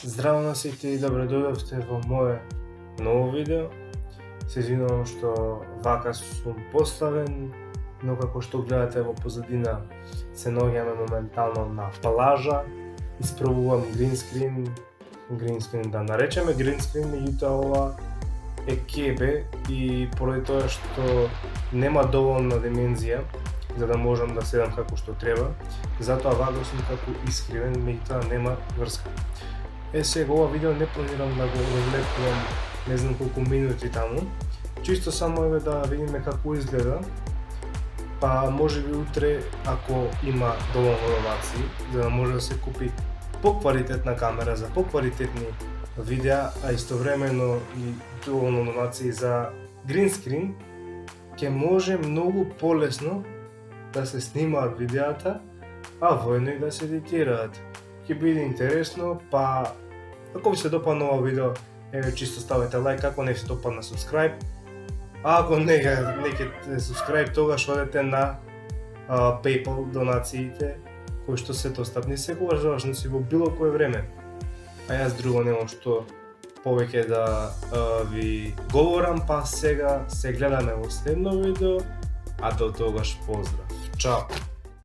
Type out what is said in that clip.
Здраво на сите и добре дојдовте во моје ново видео. Се извинувам што вака сум поставен, но како што гледате во позадина се наоѓаме моментално на плажа. Испробувам гринскрин да наречеме гринскрин, меѓутоа ова е кебе и поради тоа што нема доволна димензија за да можам да седам како што треба, затоа вака сум како искривен, меѓутоа нема врска. Сега ова видео не планирам да го развлекувам не знам колку минути таму, чисто само да видиме како изгледа, па можеби утре ако има доволно донации, за да може да се купи поквалитетна камера за поквалитетни видеа, а истовремено и доволно донации за гринскрин, ќе може многу полесно да се снимаат видеата, а воедно и да се едитираат. Ќе биде интересно, па ако ви се допадна ова видео, еве чисто ставете лайк, ако не ви се допадна subscribe, а ако не ќе subscribe, тогаш одете на PayPal донациите, кои што се достапни секогаш важности во било кое време. А јас друго немам што повеќе да ви говорам, па сега се гледаме во следно видео, а до тогаш поздрав. Чао!